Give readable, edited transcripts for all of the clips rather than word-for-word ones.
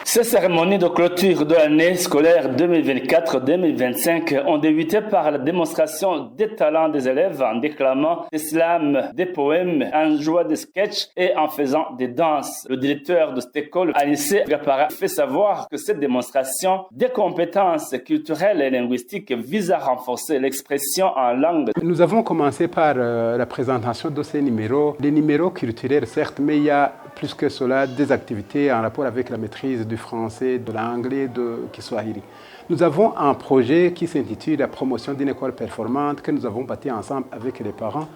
Ces cérémonies de clôture de l'année scolaire 2024-2025 ont débuté par la démonstration des talents des élèves en déclamant des slams, des poèmes, en jouant des sketchs et en faisant des danses. Le directeur de cette école, Anissé Gapara, fait savoir que cette démonstration des compétences culturelles et linguistiques vise à renforcer l'expression en langue. Nous avons commencé par la présentation de ces numéros. Les numéros culturels, certes, mais il y a plus que cela des activités en rapport avec la maîtrise du français, de l'anglais, de Kiswahili. Nous avons un projet qui s'intitule la promotion d'une école performante que nous avons bâti ensemble avec les parents.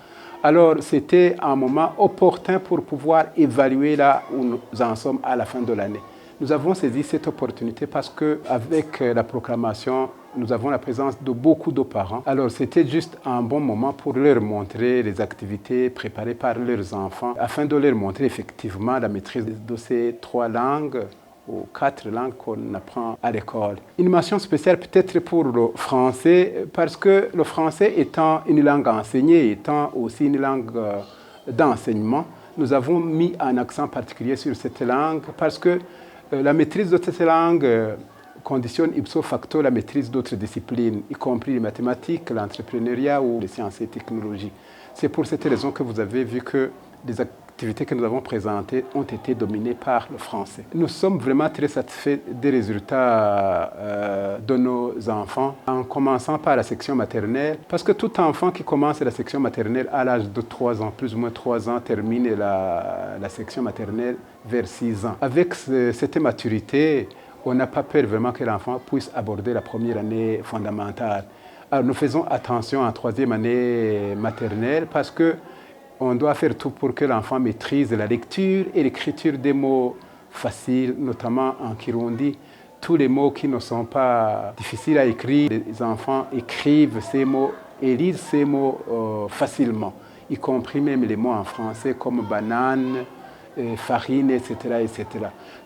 Alors, c'était un moment opportun pour pouvoir évaluer là où nous en sommes à la fin de l'année. Nous avons saisi cette opportunité parce qu'avec la proclamation, nous avons la présence de beaucoup de parents. Alors, c'était juste un bon moment pour leur montrer les activités préparées par leurs enfants afin de leur montrer effectivement la maîtrise de ces 3 langues ou 4 langues qu'on apprend à l'école. Une mention spéciale peut-être pour le français parce que le français étant une langue enseignée, étant aussi une langue d'enseignement, nous avons mis un accent particulier sur cette langue parce que la maîtrise de cette langue conditionne ipso facto la maîtrise d'autres disciplines, y compris les mathématiques, l'entrepreneuriat ou les sciences et technologies. C'est pour cette raison que vous avez vu que les activités que nous avons présentées ont été dominées par le français. Nous sommes vraiment très satisfaits des résultats de nos enfants, en commençant par la section maternelle, parce que tout enfant qui commence la section maternelle à l'âge de 3 ans, plus ou moins 3 ans, termine la section maternelle vers 6 ans. Avec cette maturité, on n'a pas peur vraiment que l'enfant puisse aborder la première année fondamentale. Alors, nous faisons attention en 3e année maternelle parce qu'on doit faire tout pour que l'enfant maîtrise la lecture et l'écriture des mots faciles, notamment en Kirundi. Tous les mots qui ne sont pas difficiles à écrire, les enfants écrivent ces mots et lisent ces mots facilement, y compris même les mots en français comme banane, farine, etc., etc.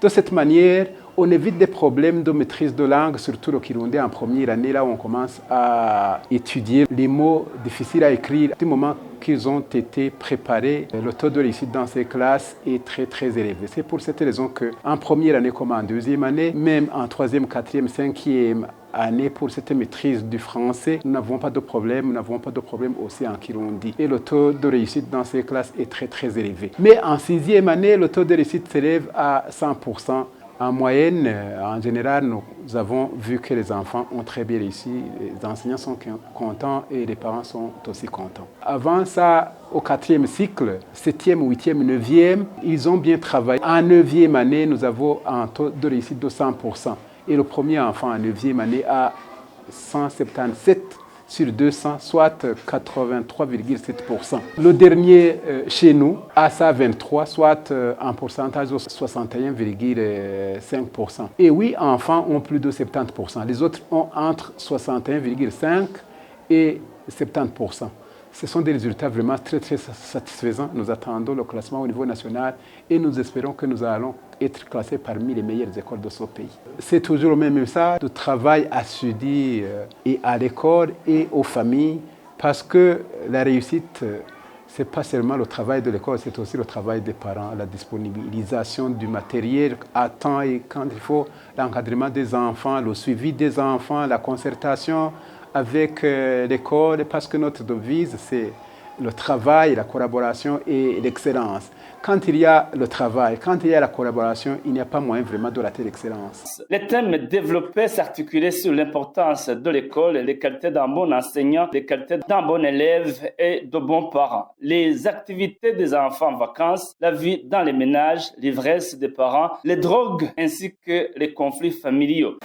De cette manière, on évite des problèmes de maîtrise de langue, surtout le Kirundi en première année, là où on commence à étudier les mots difficiles à écrire. Du moment qu'ils ont été préparés, le taux de réussite dans ces classes est très, très élevé. C'est pour cette raison qu'en première année comme en 2e année, même en 3e, 4e, 5e année pour cette maîtrise du français, nous n'avons pas de problème. Nous n'avons pas de problème aussi en Kirundi. Et le taux de réussite dans ces classes est très, très élevé. Mais en 6e année, le taux de réussite s'élève à 100%. En moyenne, en général, nous avons vu que les enfants ont très bien réussi, les enseignants sont contents et les parents sont aussi contents. Avant ça, au 4e cycle, 7e, 8e, 9e, ils ont bien travaillé. En 9e année, nous avons un taux de réussite de 100%. Et le premier enfant en 9e année a 177 sur 200, soit 83,7%. Le dernier chez nous a ça 23, soit un pourcentage de 61,5%. Et 8 enfants ont plus de 70%. Les autres ont entre 61,5% et 70%. Ce sont des résultats vraiment très, très satisfaisants. Nous attendons le classement au niveau national et nous espérons que nous allons être classés parmi les meilleures écoles de ce pays. C'est toujours le même message de travail assidu et à l'école et aux familles parce que la réussite, ce n'est pas seulement le travail de l'école, c'est aussi le travail des parents, la disponibilisation du matériel à temps et quand il faut, l'encadrement des enfants, le suivi des enfants, la concertation avec l'école, parce que notre devise, c'est le travail, la collaboration et l'excellence. Quand il y a le travail, quand il y a la collaboration, il n'y a pas moyen vraiment de rater l'excellence. Les thèmes développés s'articulaient sur l'importance de l'école, les qualités d'un bon enseignant, les qualités d'un bon élève et de bons parents, les activités des enfants en vacances, la vie dans les ménages, l'ivresse des parents, les drogues ainsi que les conflits familiaux.